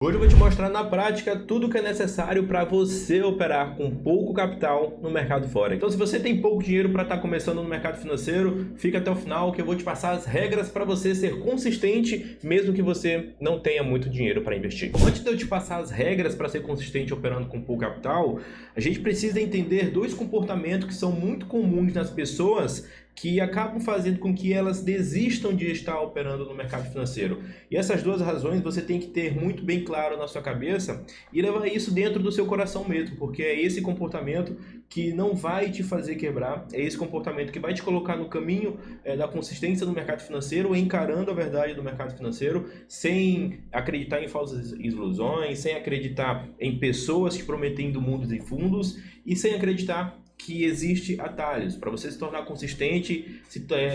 Hoje eu vou te mostrar na prática tudo o que é necessário para você operar com pouco capital no mercado Forex. Então, se você tem pouco dinheiro para estar começando no mercado financeiro, fica até o final que eu vou te passar as regras para você ser consistente, mesmo que você não tenha muito dinheiro para investir. Antes de eu te passar as regras para ser consistente operando com pouco capital, a gente precisa entender dois comportamentos que são muito comuns nas pessoas que acabam fazendo com que elas desistam de estar operando no mercado financeiro. E essas duas razões você tem que ter muito bem claro na sua cabeça e levar isso dentro do seu coração mesmo, porque é esse comportamento que não vai te fazer quebrar, é esse comportamento que vai te colocar no caminho da consistência no mercado financeiro, encarando a verdade do mercado financeiro, sem acreditar em falsas ilusões, sem acreditar em pessoas te prometendo mundos e fundos e sem acreditar que existe atalhos. Para você se tornar consistente,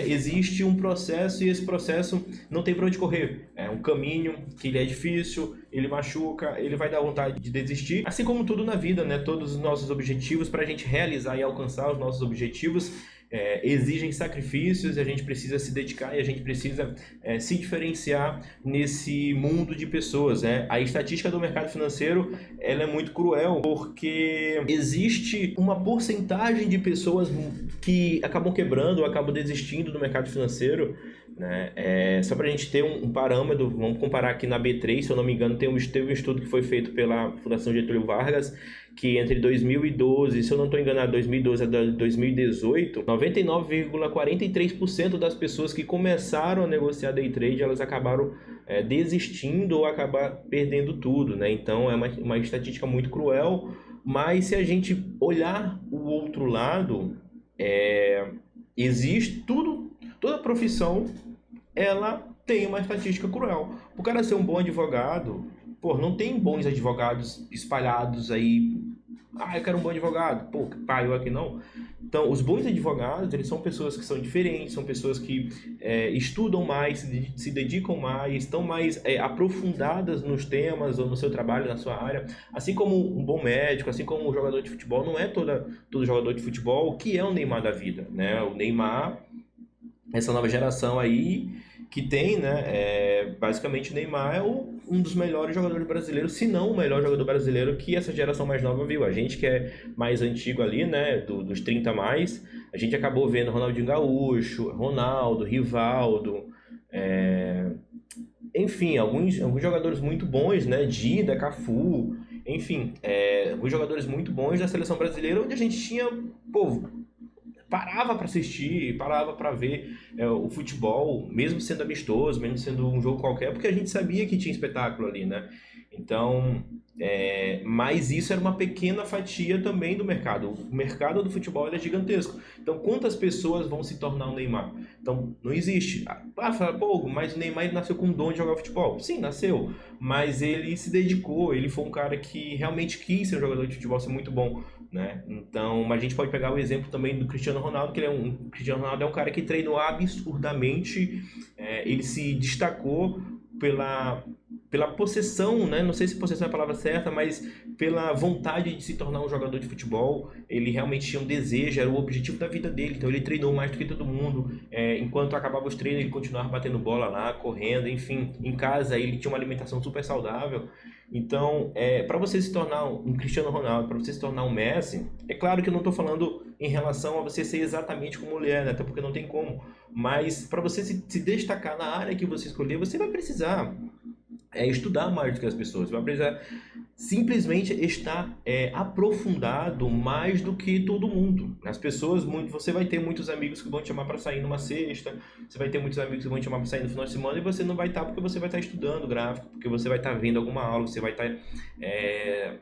existe um processo e esse processo não tem para onde correr. É um caminho que ele é difícil, ele machuca, ele vai dar vontade de desistir. Assim como tudo na vida, né? Todos os nossos objetivos, para a gente realizar e alcançar os nossos objetivos, exigem sacrifícios e a gente precisa se dedicar e a gente precisa se diferenciar nesse mundo de pessoas, né? A estatística do mercado financeiro ela é muito cruel porque existe uma porcentagem de pessoas que acabam quebrando, acabam desistindo do mercado financeiro, né? Só para a gente ter um parâmetro, vamos comparar aqui na B3, se eu não me engano, teve um estudo que foi feito pela Fundação Getúlio Vargas, que entre 2012, se eu não estou enganado, 2012 a 2018, 99,43% das pessoas que começaram a negociar day trade, elas acabaram desistindo ou acabar perdendo tudo, né? Então é uma estatística muito cruel, mas se a gente olhar o outro lado, existe toda profissão ela tem uma estatística cruel. O cara ser um bom advogado, não tem bons advogados espalhados aí. Eu quero um bom advogado. Eu aqui não. Então, os bons advogados, eles são pessoas que são diferentes, são pessoas que estudam mais, se dedicam mais, estão mais aprofundadas nos temas ou no seu trabalho, na sua área. Assim como um bom médico, assim como um jogador de futebol, não é todo jogador de futebol que é o Neymar da vida, né? O Neymar, essa nova geração aí que tem, né? Basicamente o Neymar é um dos melhores jogadores brasileiros, se não o melhor jogador brasileiro que essa geração mais nova viu. A gente que é mais antigo ali, né? Dos 30 a mais, a gente acabou vendo Ronaldinho Gaúcho, Ronaldo, Rivaldo, enfim, alguns jogadores muito bons, né? Dida, Cafu, enfim, alguns jogadores muito bons da seleção brasileira, onde a gente tinha, parava para assistir, parava para ver o futebol, mesmo sendo amistoso, mesmo sendo um jogo qualquer, porque a gente sabia que tinha espetáculo ali, né? Então, mas isso era uma pequena fatia também do mercado. O mercado do futebol é gigantesco. Então, quantas pessoas vão se tornar um Neymar? Então, não existe. Fala, mas o Neymar ele nasceu com um dom de jogar futebol. Sim, nasceu. Mas ele se dedicou, ele foi um cara que realmente quis ser um jogador de futebol, ser muito bom, né? Então, a gente pode pegar o exemplo também do Cristiano Ronaldo, que Cristiano Ronaldo é um cara que treinou absurdamente, ele se destacou pela possessão, né? Não sei se possessão é a palavra certa, mas pela vontade de se tornar um jogador de futebol. Ele realmente tinha um desejo, era o objetivo da vida dele, então ele treinou mais do que todo mundo. Enquanto acabava os treinos, ele continuava batendo bola lá, correndo, enfim. Em casa, ele tinha uma alimentação super saudável. Então, para você se tornar um Cristiano Ronaldo, para você se tornar um Messi, é claro que eu não estou falando em relação a você ser exatamente como mulher, né? Até porque não tem como. Mas para você se destacar na área que você escolher, você vai precisar estudar mais do que as pessoas, vai precisar simplesmente estar aprofundado mais do que todo mundo. As pessoas, você vai ter muitos amigos que vão te chamar para sair numa sexta, você vai ter muitos amigos que vão te chamar para sair no final de semana e você não vai estar porque você vai estar estudando gráfico, porque você vai estar vendo alguma aula, você vai estar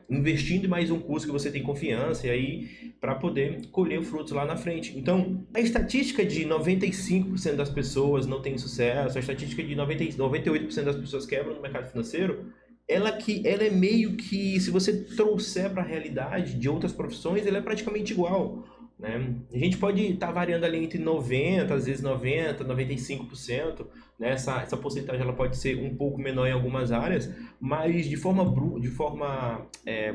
investindo em mais um curso que você tem confiança e aí para poder colher frutos lá na frente. Então, a estatística de 95% das pessoas não tem sucesso, a estatística de 98% das pessoas quebram no mercado financeiro, ela é meio que, se você trouxer para a realidade de outras profissões, ela é praticamente igual, né? A gente pode estar variando ali entre 90%, às vezes 90%, 95%, né? Essa porcentagem ela pode ser um pouco menor em algumas áreas, mas de forma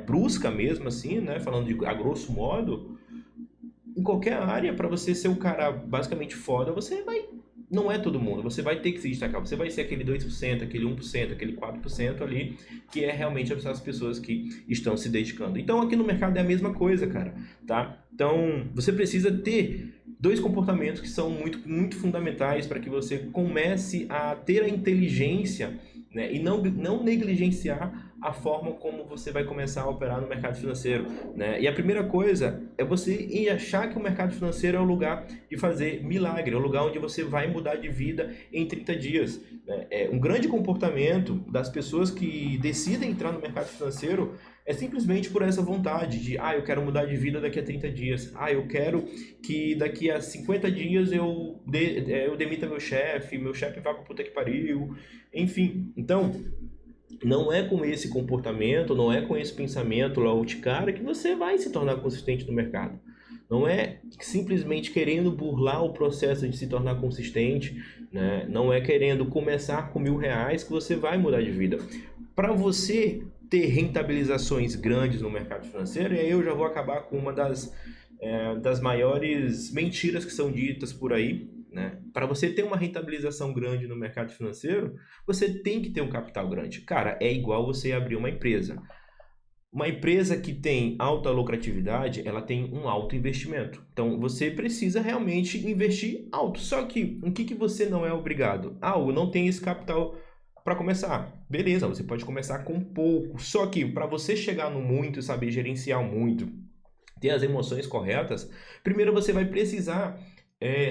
brusca mesmo, assim, né? Falando a grosso modo, em qualquer área, para você ser um cara basicamente foda, você vai não é todo mundo. Você vai ter que se destacar. Você vai ser aquele 2%, aquele 1%, aquele 4% ali, que é realmente as pessoas que estão se dedicando. Então, aqui no mercado é a mesma coisa, cara, tá? Então, você precisa ter dois comportamentos que são muito, muito fundamentais para que você comece a ter a inteligência, né, e não negligenciar a forma como você vai começar a operar no mercado financeiro, né? E a primeira coisa é você achar que o mercado financeiro é o lugar de fazer milagre, é o lugar onde você vai mudar de vida em 30 dias, né? Um grande comportamento das pessoas que decidem entrar no mercado financeiro é simplesmente por essa vontade de, eu quero mudar de vida daqui a 30 dias, eu quero que daqui a 50 dias eu demita meu chefe vá pra puta que pariu, enfim. Então, não é com esse comportamento, não é com esse pensamento lá de cara que você vai se tornar consistente no mercado. Não é simplesmente querendo burlar o processo de se tornar consistente, né? Não é querendo começar com R$ 1.000 que você vai mudar de vida. Para você ter rentabilizações grandes no mercado financeiro, e aí eu já vou acabar com uma das maiores mentiras que são ditas por aí, né? Para você ter uma rentabilização grande no mercado financeiro, você tem que ter um capital grande. Cara, é igual você abrir uma empresa. Uma empresa que tem alta lucratividade, ela tem um alto investimento. Então, você precisa realmente investir alto. Só que, o que você não é obrigado? Eu não tenho esse capital para começar. Beleza, você pode começar com pouco. Só que, para você chegar no muito, saber gerenciar muito, ter as emoções corretas, primeiro você vai precisar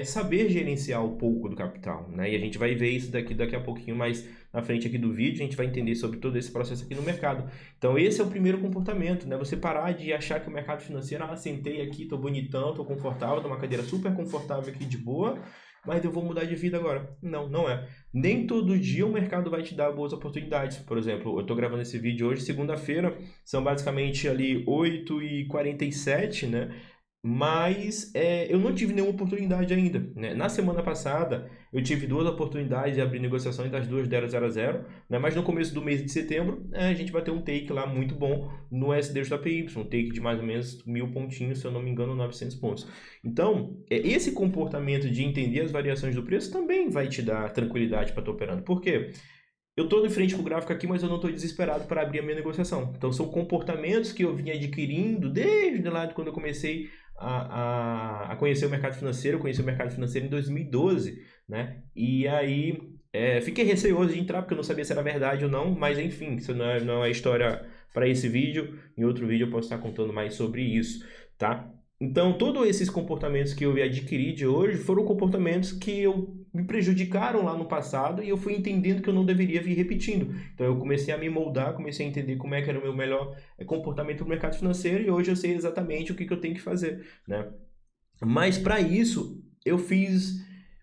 saber gerenciar um pouco do capital, né? E a gente vai ver isso daqui a pouquinho mais na frente aqui do vídeo, a gente vai entender sobre todo esse processo aqui no mercado. Então esse é o primeiro comportamento, né? Você parar de achar que o mercado financeiro, sentei aqui, tô bonitão, tô confortável, tô numa cadeira super confortável aqui de boa, mas eu vou mudar de vida agora. Não, não é. Nem todo dia o mercado vai te dar boas oportunidades. Por exemplo, eu tô gravando esse vídeo hoje, segunda-feira, são basicamente ali 8h47, né? Mas eu não tive nenhuma oportunidade ainda, né? Na semana passada eu tive 2 oportunidades de abrir negociações, das duas deram 0 a 0, né? Mas no começo do mês de setembro a gente bateu um take lá muito bom no SDJPY, um take de mais ou menos 1.000 pontinhos, se eu não me engano 900 pontos. Então esse comportamento de entender as variações do preço também vai te dar tranquilidade para estar operando. Por quê? Eu estou de frente com o gráfico aqui, mas eu não estou desesperado para abrir a minha negociação. Então são comportamentos que eu vinha adquirindo desde lá de quando eu comecei a conhecer o mercado financeiro. Eu conheci o mercado financeiro em 2012, né? E aí fiquei receoso de entrar porque eu não sabia se era verdade ou não, mas enfim, isso não é história para esse vídeo. Em outro vídeo eu posso estar contando mais sobre isso, tá? Então, todos esses comportamentos que eu adquiri de hoje foram comportamentos que me prejudicaram lá no passado e eu fui entendendo que eu não deveria vir repetindo. Então, eu comecei a me moldar, comecei a entender como é que era o meu melhor comportamento no mercado financeiro e hoje eu sei exatamente o que eu tenho que fazer, né? Mas, para isso, eu fiz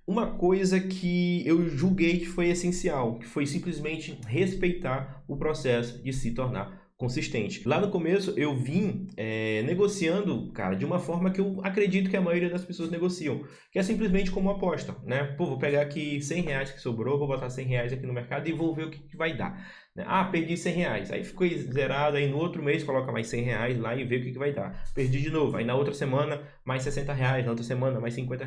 uma coisa que eu julguei que foi essencial, que foi simplesmente respeitar o processo de se tornar consistente. Lá no começo eu vim negociando, cara, de uma forma que eu acredito que a maioria das pessoas negociam, que é simplesmente como aposta, né? Pô, vou pegar aqui R$ 100 que sobrou, vou botar R$ 100 aqui no mercado e vou ver o que vai dar, né? Perdi R$ 100, aí ficou zerado, aí no outro mês coloca mais R$ 100 lá e vê o que vai dar. Perdi de novo, aí na outra semana mais R$ 60, na outra semana mais R$ 50.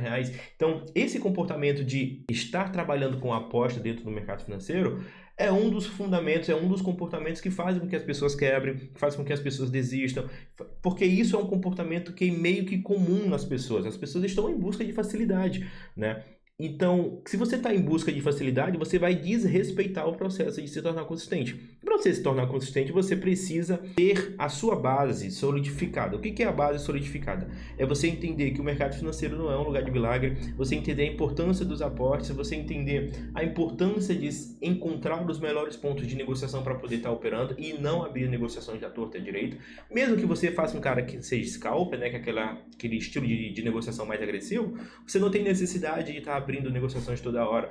Então, esse comportamento de estar trabalhando com aposta dentro do mercado financeiro é um dos fundamentos, é um dos comportamentos que fazem com que as pessoas quebrem, que fazem com que as pessoas desistam, porque isso é um comportamento que é meio que comum nas pessoas. As pessoas estão em busca de facilidade, né? Então, se você está em busca de facilidade, você vai desrespeitar o processo de se tornar consistente. Para você se tornar consistente, você precisa ter a sua base solidificada. O que é a base solidificada? É você entender que o mercado financeiro não é um lugar de milagre, você entender a importância dos aportes, você entender a importância de encontrar os melhores pontos de negociação para poder estar operando e não abrir negociações da torta e direito. Mesmo que você faça um cara que seja scalper, né, que é aquele estilo de negociação mais agressivo, você não tem necessidade de estar abrindo negociações toda hora.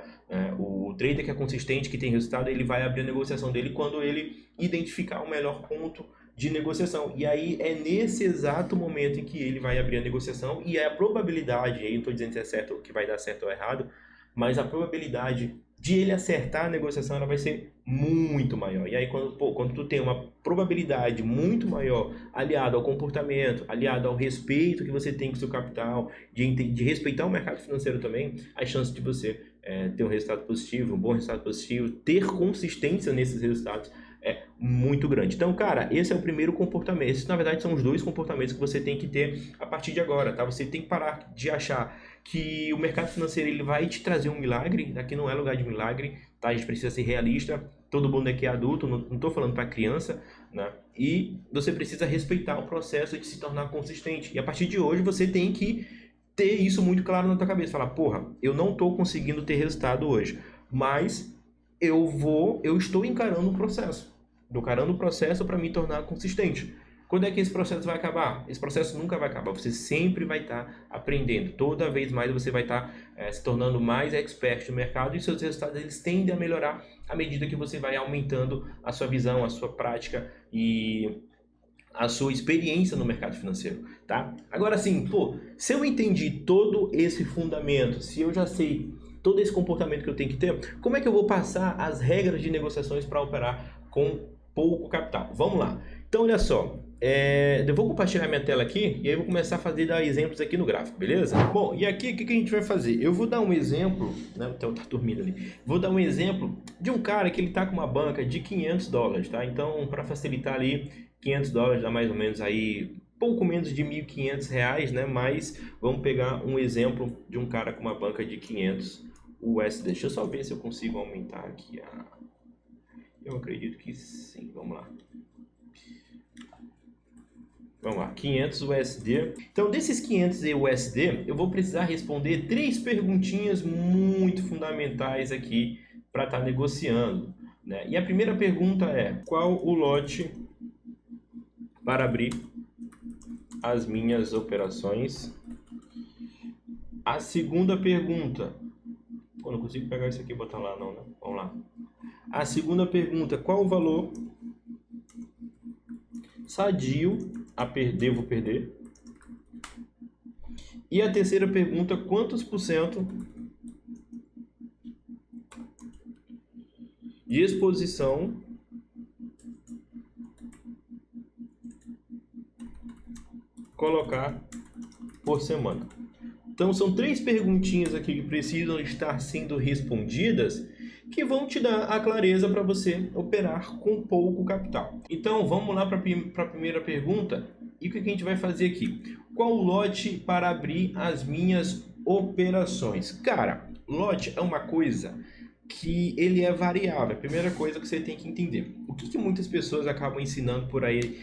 O trader que é consistente, que tem resultado, ele vai abrir a negociação dele quando ele identificar o melhor ponto de negociação. E aí é nesse exato momento em que ele vai abrir a negociação e a probabilidade, aí não estou dizendo se é certo, que vai dar certo ou errado, mas a probabilidade de ele acertar a negociação ela vai ser muito maior. E aí quando tu tem uma probabilidade muito maior aliado ao comportamento, aliado ao respeito que você tem com o seu capital, de respeitar o mercado financeiro também, as chances de você ter um resultado positivo, um bom resultado positivo, ter consistência nesses resultados é muito grande. Então, cara, esse é o primeiro comportamento. Esses, na verdade, são os dois comportamentos que você tem que ter a partir de agora, tá? Você tem que parar de achar que o mercado financeiro ele vai te trazer um milagre. Aqui não é lugar de milagre, tá? A gente precisa ser realista. Todo mundo aqui é adulto, não estou falando para criança, né? E você precisa respeitar o processo de se tornar consistente. E a partir de hoje você tem que ter isso muito claro na tua cabeça. Falar, porra, eu não estou conseguindo ter resultado hoje, mas eu estou encarando um processo. Estou encarando um processo para me tornar consistente. Quando é que esse processo vai acabar? Esse processo nunca vai acabar. Você sempre vai estar aprendendo. Toda vez mais você vai estar se tornando mais expert no mercado e seus resultados eles tendem a melhorar à medida que você vai aumentando a sua visão, a sua prática e a sua experiência no mercado financeiro, tá? Agora sim, pô, se eu entendi todo esse fundamento, se eu já sei todo esse comportamento que eu tenho que ter, como é que eu vou passar as regras de negociações para operar com pouco capital? Vamos lá. Então, olha só, eu vou compartilhar minha tela aqui e aí eu vou começar a dar exemplos aqui no gráfico, beleza? Bom, e aqui o que a gente vai fazer? Eu vou dar um exemplo, né? Então tá dormindo ali. Vou dar um exemplo de um cara que ele tá com uma banca de $500, tá? Então, para facilitar ali, $500 dá mais ou menos aí pouco menos de R$ 1.500, né? Mas vamos pegar um exemplo de um cara com uma banca de 500 USD. Deixa eu só ver se eu consigo aumentar aqui Eu acredito que sim, vamos lá. Vamos lá, 500 USD. Então, desses 500 USD, eu vou precisar responder 3 perguntinhas muito fundamentais aqui para estar negociando, né? E a primeira pergunta é: qual o lote para abrir as minhas operações? A segunda pergunta... Eu não consigo pegar isso aqui e botar lá não, né? Vamos lá. A segunda pergunta: qual o valor sadio devo perder? E a terceira pergunta: quantos por cento de exposição colocar por semana? Então são 3 perguntinhas aqui que precisam estar sendo respondidas que vão te dar a clareza para você operar com pouco capital. Então vamos lá para a primeira pergunta. E o que a gente vai fazer aqui? Qual o lote para abrir as minhas operações? Cara, lote é uma coisa que ele é variável. A primeira coisa que você tem que entender. O que muitas pessoas acabam ensinando por aí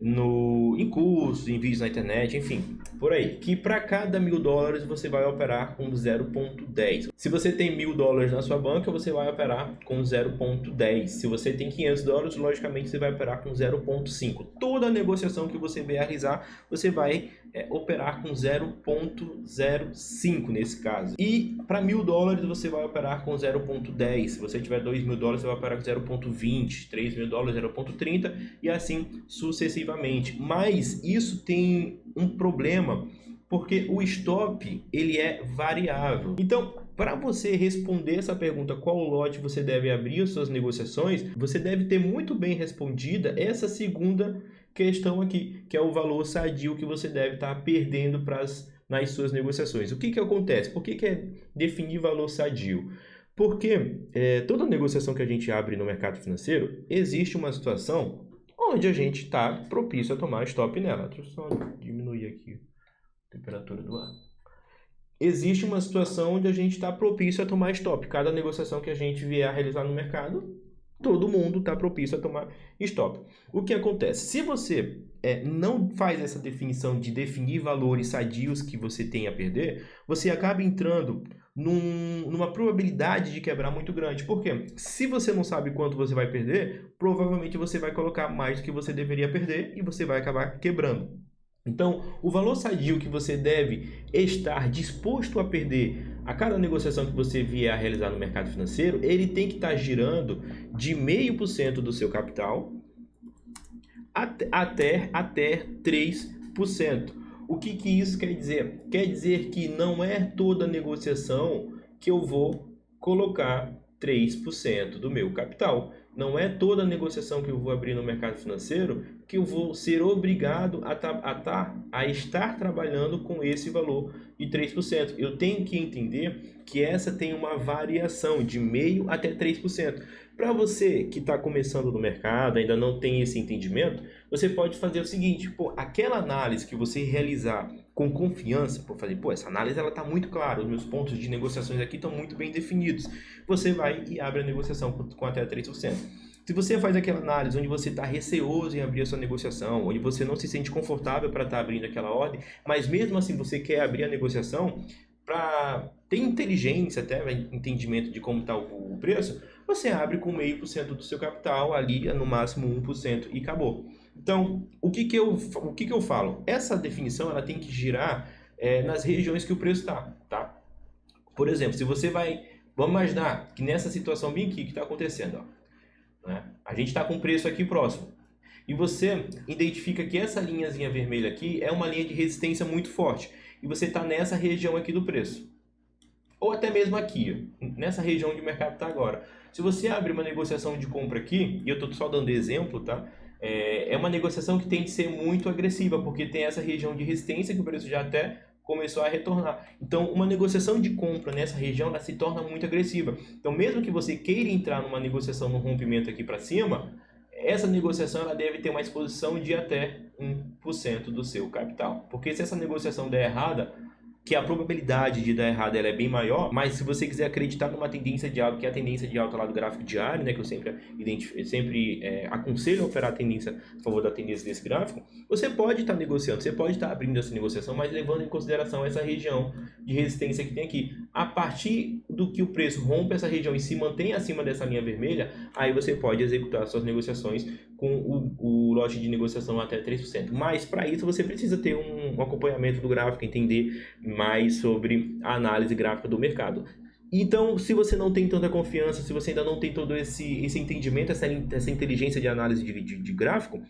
em cursos, em vídeos na internet, enfim, por aí, que para cada $1.000 você vai operar com 0,10. Se você tem $1.000 na sua banca, você vai operar com 0,10. Se você tem $500, logicamente você vai operar com 0,5. Toda negociação que você realizar, você vai operar com 0,05 nesse caso. E para $1.000 você vai operar com 0,10. Se você tiver $2.000, você vai operar com 0,20, $3.000, 0,30 e assim sucessivamente. Mas isso tem um problema, porque o stop ele é variável. Então, para você responder essa pergunta, qual lote você deve abrir as suas negociações, você deve ter muito bem respondida essa segunda questão aqui, que é o valor sadio que você deve estar perdendo nas suas negociações. O que acontece? Por que é definir valor sadio? Porque toda negociação que a gente abre no mercado financeiro, existe uma situação onde a gente está propício a tomar stop nela. Deixa eu só diminuir aqui a temperatura do ar. Existe uma situação onde a gente está propício a tomar stop. Cada negociação que a gente vier a realizar no mercado, todo mundo está propício a tomar stop. O que acontece? Se você não faz essa definição de definir valores sadios que você tem a perder, você acaba entrando numa probabilidade de quebrar muito grande. Por quê? Se você não sabe quanto você vai perder, provavelmente você vai colocar mais do que você deveria perder e você vai acabar quebrando. Então, o valor sadio que você deve estar disposto a perder a cada negociação que você vier a realizar no mercado financeiro, ele tem que estar girando de 0,5% do seu capital até 3%. O que isso quer dizer? Quer dizer que não é toda negociação que eu vou colocar 3% do meu capital. Não é toda negociação que eu vou abrir no mercado financeiro que eu vou ser obrigado a estar trabalhando com esse valor de 3%. Eu tenho que entender que essa tem uma variação de 0,5% até 3%. Para você que está começando no mercado, ainda não tem esse entendimento, você pode fazer o seguinte, aquela análise que você realizar com confiança, essa análise ela está muito clara, os meus pontos de negociações aqui estão muito bem definidos. Você vai e abre a negociação com até 3%. Se você faz aquela análise onde você está receoso em abrir a sua negociação, onde você não se sente confortável para estar abrindo aquela ordem, mas mesmo assim você quer abrir a negociação para ter inteligência, até entendimento de como está o preço, você abre com 0,5% do seu capital, ali no máximo 1% e acabou. Então, o que eu falo? Essa definição ela tem que girar nas regiões que o preço está, tá? Por exemplo, se você vamos imaginar que nessa situação bem aqui que está acontecendo, ó, né? A gente está com o preço aqui próximo. E você identifica que essa linhazinha vermelha aqui é uma linha de resistência muito forte. E você está nessa região aqui do preço. Ou até mesmo aqui, nessa região onde o mercado está agora. Se você abrir uma negociação de compra aqui, e eu estou só dando exemplo, tá? É uma negociação que tem que ser muito agressiva, porque tem essa região de resistência que o preço já até começou a retornar. Então, uma negociação de compra nessa região ela se torna muito agressiva. Então, mesmo que você queira entrar numa negociação no rompimento aqui para cima, essa negociação ela deve ter uma exposição de até 1% do seu capital. Porque se essa negociação der errada, que a probabilidade de dar errado ela é bem maior, mas se você quiser acreditar numa tendência de alta, que é a tendência de alta lá do gráfico diário, né, que eu sempre aconselho a operar a tendência a favor da tendência desse gráfico, você pode estar negociando, você pode estar abrindo essa negociação, mas levando em consideração essa região de resistência que tem aqui. A partir do que o preço rompe essa região e se mantém acima dessa linha vermelha, aí você pode executar suas negociações com o lote de negociação até 3%. Mas para isso você precisa ter um acompanhamento do gráfico, entender mais sobre a análise gráfica do mercado. Então, se você não tem tanta confiança, se você ainda não tem todo esse entendimento, essa inteligência de análise de gráfico,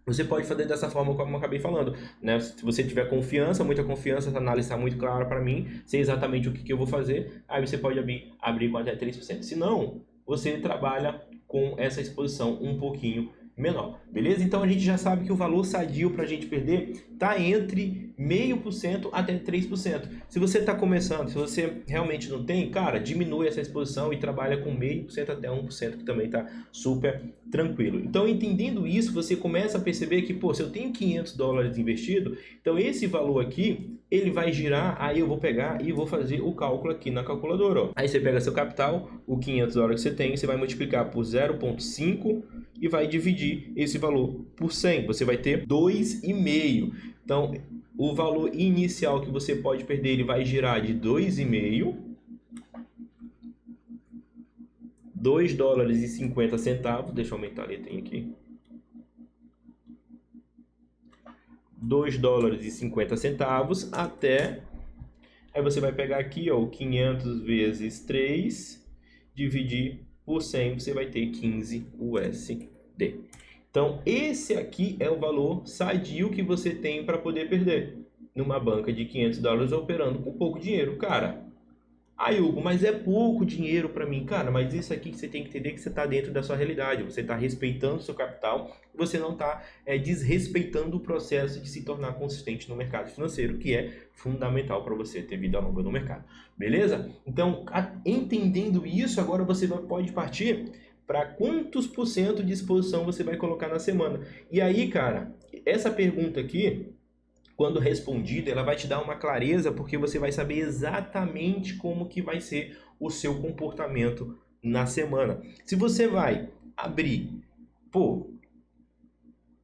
você pode fazer dessa forma como eu acabei falando, né? Se você tiver confiança, muita confiança, essa análise está muito clara para mim, sei exatamente o que eu vou fazer, aí você pode abrir com até 3%. Se não, você trabalha com essa exposição um pouquinho menor, beleza? Então a gente já sabe que o valor sadio para a gente perder está entre 0,5% até 3%. Se você está começando, se você realmente não tem, cara, diminui essa exposição e trabalha com 0,5% até 1%, que também está super tranquilo. Então, entendendo isso, você começa a perceber que, se eu tenho $500 investido, então esse valor aqui, ele vai girar, aí eu vou pegar e vou fazer o cálculo aqui na calculadora, ó. Aí você pega seu capital, o $500 que você tem, você vai multiplicar por 0,5 e vai dividir esse valor por 100. Você vai ter 2,5. Então, o valor inicial que você pode perder, ele vai girar de 2,5, $2,50, deixa eu aumentar a letrinha aqui, $2,50 até, aí você vai pegar aqui, ó, o 500 vezes 3, dividir por 100, você vai ter 15 USD. Então, esse aqui é o valor sadio que você tem para poder perder numa banca de $500 operando com pouco dinheiro. Cara, aí Hugo, mas é pouco dinheiro para mim. Cara, mas isso aqui que você tem que entender que você está dentro da sua realidade. Você está respeitando o seu capital, você não está desrespeitando o processo de se tornar consistente no mercado financeiro, que é fundamental para você ter vida longa no mercado. Beleza? Então, entendendo isso, agora você pode partir para quantos por cento de exposição você vai colocar na semana. E aí, cara, essa pergunta aqui, quando respondida, ela vai te dar uma clareza, porque você vai saber exatamente como que vai ser o seu comportamento na semana. Se você vai abrir,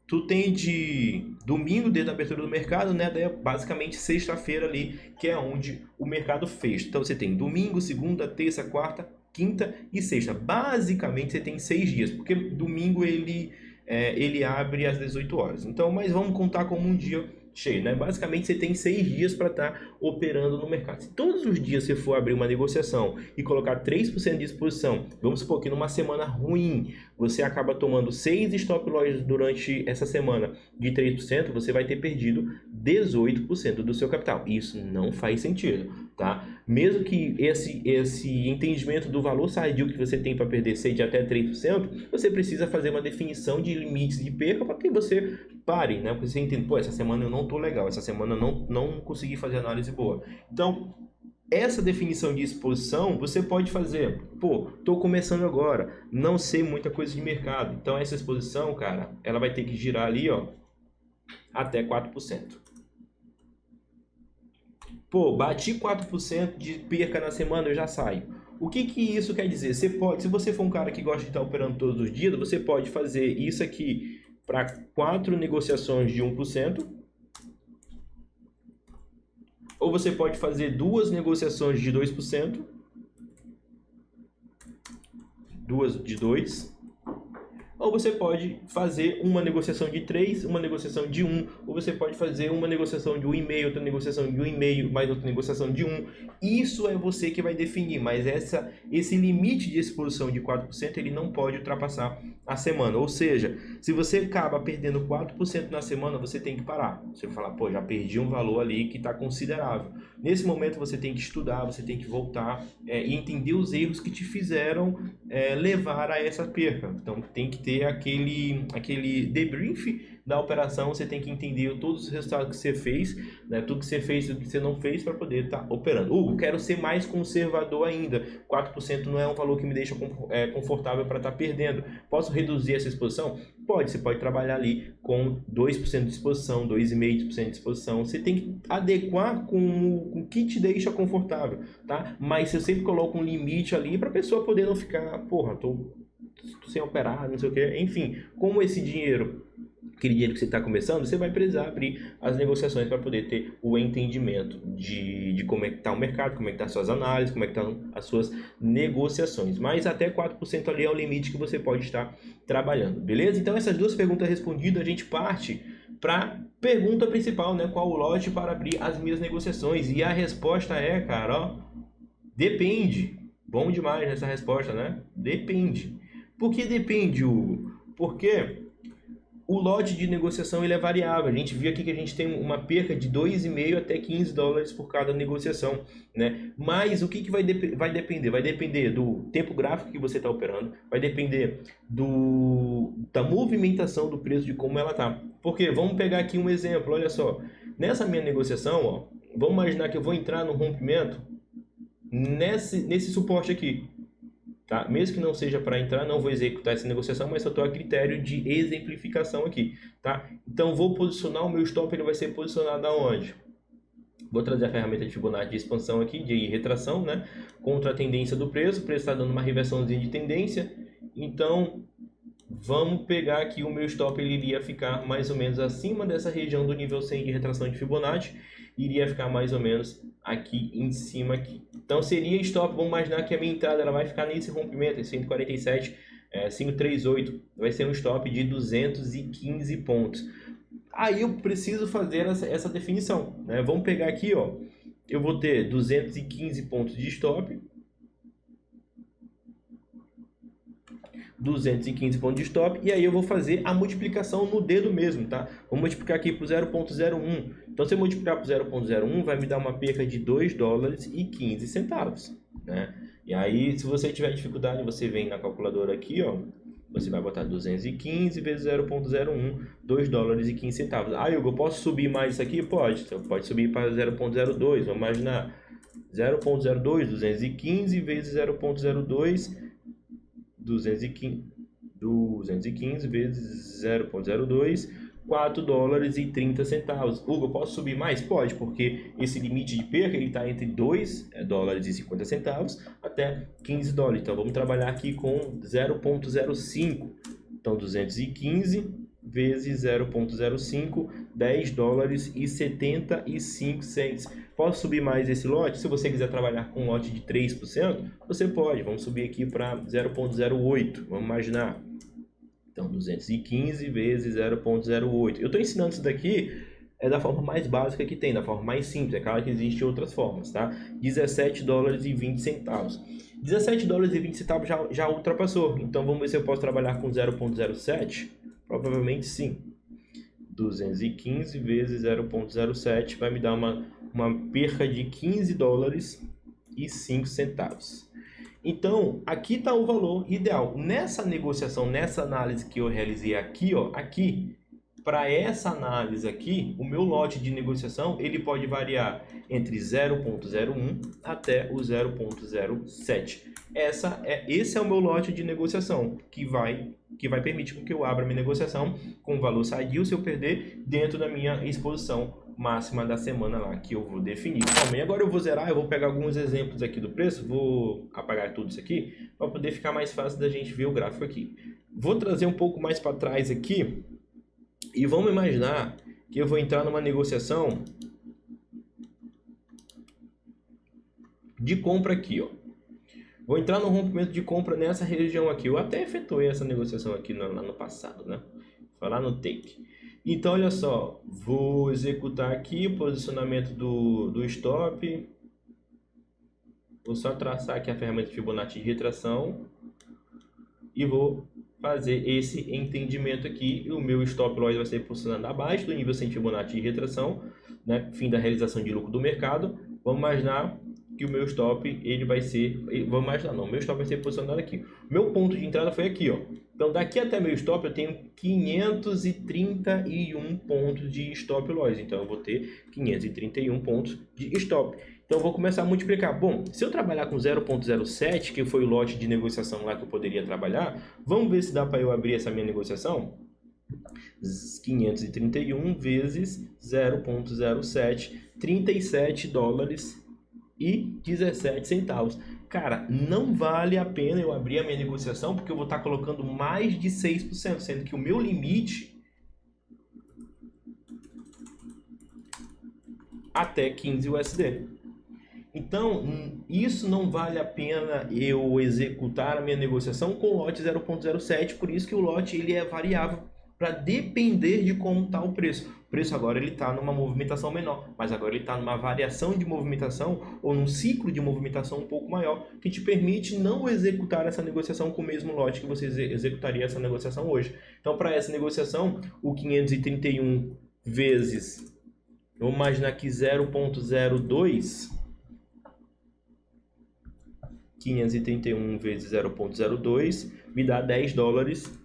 tu tem de domingo, desde a abertura do mercado, né? Daí é basicamente sexta-feira ali, que é onde o mercado fecha. Então você tem domingo, segunda, terça, quarta, quinta e sexta. Basicamente você tem 6 dias, porque domingo ele abre às 18 horas. Então, mas vamos contar como um dia cheio, né? Basicamente você tem 6 dias para estar operando no mercado. Se todos os dias você for abrir uma negociação e colocar 3% de exposição, vamos supor que numa semana ruim você acaba tomando 6 stop loss durante essa semana de 3%, você vai ter perdido 18% do seu capital. Isso não faz sentido, tá? Mesmo que esse entendimento do valor sadio que você tem para perder seja até 3%, você precisa fazer uma definição de limites de perca para que você pare, né? Porque você entende, pô, essa semana eu não tô legal, essa semana eu não consegui fazer análise boa. Então, essa definição de exposição você pode fazer. Pô, tô começando agora, não sei muita coisa de mercado. Então, essa exposição, cara, ela vai ter que girar ali, ó, até 4%. Pô, bati 4% de perca na semana, eu já saio. O que isso quer dizer? Você pode, se você for um cara que gosta de estar operando todos os dias, você pode fazer isso aqui para 4 negociações de 1%. Ou você pode fazer 2 negociações de 2%. 2 de 2%. Ou você pode fazer uma negociação de 3, uma negociação de 1, ou você pode fazer uma negociação de 1,5, outra negociação de 1,5, mais outra negociação de 1. Isso é você que vai definir, mas esse limite de exposição de 4%, ele não pode ultrapassar a semana. Ou seja, se você acaba perdendo 4% na semana, você tem que parar. Você vai falar, pô, já perdi um valor ali que está considerável. Nesse momento você tem que estudar, você tem que voltar e entender os erros que te fizeram levar a essa perca. Então tem que ter aquele debrief da operação, você tem que entender todos os resultados que você fez, né, tudo que você fez e o que você não fez para poder estar operando. Hugo, quero ser mais conservador ainda, 4% não é um valor que me deixa confortável para estar perdendo. Posso reduzir essa exposição? Pode, você pode trabalhar ali com 2% de exposição, 2,5% de exposição, você tem que adequar com o que te deixa confortável, tá? Mas eu sempre coloco um limite ali para a pessoa poder não ficar, porra, tô sem operar, não sei o que, enfim, como esse dinheiro, aquele dinheiro que você está começando, você vai precisar abrir as negociações para poder ter o entendimento de como é que está o mercado, como é que estão as suas análises, como é que estão as suas negociações. Mas até 4% ali é o limite que você pode estar trabalhando, beleza? Então essas duas perguntas respondidas, a gente parte para a pergunta principal, né? Qual o lote para abrir as minhas negociações? E a resposta é, cara, ó, depende. Bom demais essa resposta, né? Depende. Por que depende, Hugo? Porque o lote de negociação ele é variável. A gente viu aqui que a gente tem uma perca de 2,5 até 15 dólares por cada negociação, né? Mas o que vai depender? Vai depender do tempo gráfico que você está operando, vai depender da movimentação do preço, de como ela tá. Porque vamos pegar aqui um exemplo, olha só. Nessa minha negociação, ó, vamos imaginar que eu vou entrar no rompimento nesse suporte aqui. Tá? Mesmo que não seja para entrar, não vou executar essa negociação, mas eu estou a critério de exemplificação aqui. Tá? Então, vou posicionar o meu stop, ele vai ser posicionado aonde? Vou trazer a ferramenta de Fibonacci de expansão aqui, de retração, né? Contra a tendência do preço. O preço está dando uma reversãozinha de tendência. Então, vamos pegar aqui o meu stop, ele iria ficar mais ou menos acima dessa região do nível 100 de retração de Fibonacci. Iria ficar mais ou menos aqui em cima aqui. Então seria stop, vamos imaginar que a minha entrada ela vai ficar nesse rompimento, em 147, 538, vai ser um stop de 215 pontos. Aí eu preciso fazer essa definição, né? Vamos pegar aqui, ó, eu vou ter 215 pontos de stop, 215 pontos de stop, e aí eu vou fazer a multiplicação no dedo mesmo, tá? Vou multiplicar aqui por 0,01. Então, se eu multiplicar por 0,01, vai me dar uma perca de 2 dólares e 15 centavos, né? E aí, se você tiver dificuldade, você vem na calculadora aqui, ó, você vai botar 215 vezes 0,01, 2 dólares e 15 centavos. Ah, Hugo, eu posso subir mais isso aqui? Pode. Você pode subir para 0,02, vamos imaginar 0,02, 215 vezes 0,02, 215 vezes 0,02, 4 dólares e 30 centavos. Hugo, eu posso subir mais? Pode, porque esse limite de perca está entre 2 dólares e 50 centavos até 15 dólares. Então, vamos trabalhar aqui com 0,05. Então, 215 vezes 0,05, 10 dólares e 75 cents. Posso subir mais esse lote? Se você quiser trabalhar com um lote de 3%, você pode. Vamos subir aqui para 0,08. Vamos imaginar. Então, 215 vezes 0,08. Eu estou ensinando isso daqui da forma mais básica que tem, da forma mais simples. É claro que existem outras formas, tá? 17 dólares e 20 centavos. $17,20 já ultrapassou. Então vamos ver se eu posso trabalhar com 0,07. Provavelmente sim. 215 vezes 0,07 vai me dar uma perca de $15,05. Então, aqui está o valor ideal. Nessa negociação, nessa análise que eu realizei aqui, ó, aqui, para essa análise aqui, o meu lote de negociação ele pode variar entre 0,01 até o 0,07. Esse é o meu lote de negociação que vai permitir que eu abra minha negociação com valor sadio se eu perder dentro da minha exposição máxima da semana lá que eu vou definir. Também agora eu vou zerar, eu vou pegar alguns exemplos aqui do preço, vou apagar tudo isso aqui para poder ficar mais fácil da gente ver o gráfico aqui. Vou trazer um pouco mais para trás aqui e vamos imaginar que eu vou entrar numa negociação de compra aqui, ó. Vou entrar no rompimento de compra nessa região aqui. Eu até efetuei essa negociação aqui lá no passado, né? Foi lá no take. Então, olha só. Vou executar aqui o posicionamento do stop. Vou só traçar aqui a ferramenta Fibonacci de retração. E vou fazer esse entendimento aqui. E o meu stop loss vai ser posicionado abaixo do nível 100 Fibonacci de retração, né? Fim da realização de lucro do mercado. Vamos imaginar que o meu stop ele vai ser, vamos imaginar, não, meu stop vai ser posicionado aqui. Meu ponto de entrada foi aqui, ó. Então daqui até meu stop eu tenho 531 pontos de stop loss. Então eu vou ter 531 pontos de stop. Então eu vou começar a multiplicar. Bom, se eu trabalhar com 0,07, que foi o lote de negociação lá que eu poderia trabalhar, vamos ver se dá para eu abrir essa minha negociação. 531 vezes 0,07, $37,17. Cara, não vale a pena eu abrir a minha negociação porque eu vou estar colocando mais de 6%, sendo que o meu limite até 15 USD. Então, isso não vale a pena eu executar a minha negociação com o lote 0,07, por isso que o lote ele é variável para depender de como está o preço. O preço agora ele está numa movimentação menor, mas agora ele está numa variação de movimentação ou num ciclo de movimentação um pouco maior, que te permite não executar essa negociação com o mesmo lote que você executaria essa negociação hoje. Então, para essa negociação, o 531 vezes, vamos imaginar que 0,02, 531 vezes 0,02 me dá $10.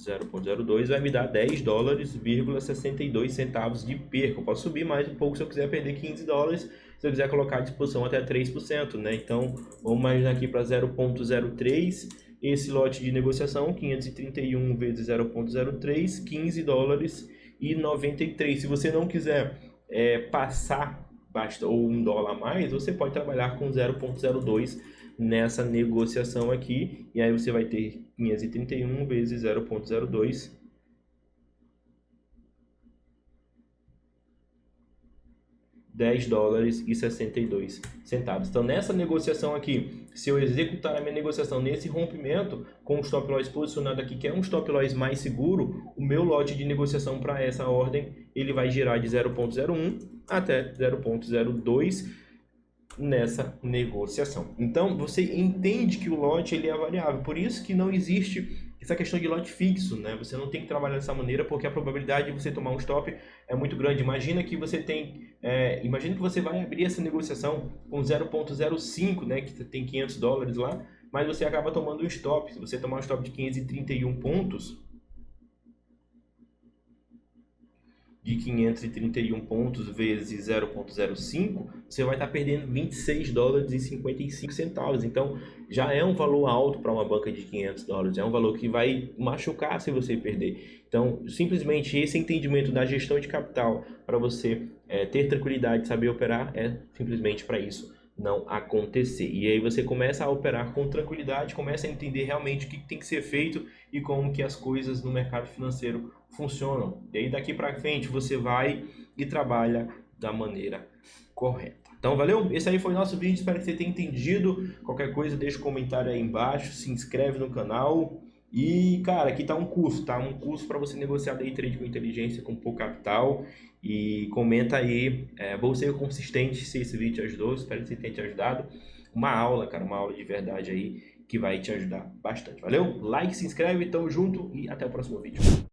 0,02 vai me dar $10,62 de perca. Eu posso subir mais um pouco se eu quiser perder $15, se eu quiser colocar à disposição até 3%, né? Então, vamos imaginar aqui para 0,03, esse lote de negociação, 531 vezes 0,03, $15,93. Se você não quiser passar basta ou $1 a mais, você pode trabalhar com 0,02 nessa negociação aqui, e aí você vai ter 531 vezes 0,02 $10,62. Então nessa negociação aqui, se eu executar a minha negociação nesse rompimento com o stop loss posicionado aqui, que é um stop loss mais seguro, o meu lote de negociação para essa ordem ele vai girar de 0,01 até 0,02 nessa negociação. Então você entende que o lote ele é variável, por isso que não existe essa questão de lote fixo, né? Você não tem que trabalhar dessa maneira porque a probabilidade de você tomar um stop é muito grande. Imagina que você imagina que você vai abrir essa negociação com 0,05, né? Que tem $500 lá, mas você acaba tomando um stop. Se você tomar um stop de 531 pontos, de 531 pontos vezes 0,05, você vai estar perdendo $26,55. Então, já é um valor alto para uma banca de $500. É um valor que vai machucar se você perder. Então, simplesmente esse entendimento da gestão de capital para você ter tranquilidade, saber operar, é simplesmente para isso não acontecer. E aí você começa a operar com tranquilidade, começa a entender realmente o que tem que ser feito e como que as coisas no mercado financeiro funcionam. E aí daqui para frente você vai e trabalha da maneira correta. Então valeu? Esse aí foi o nosso vídeo, espero que você tenha entendido. Qualquer coisa deixa um comentário aí embaixo, se inscreve no canal E, cara, aqui tá um curso, tá? Um curso para você negociar day trade com inteligência, com pouco capital. E comenta aí, vou ser consistente se esse vídeo te ajudou, espero que tenha te ajudado. Uma aula, cara, uma aula de verdade aí que vai te ajudar bastante. Valeu? Like, se inscreve, tamo junto e até o próximo vídeo.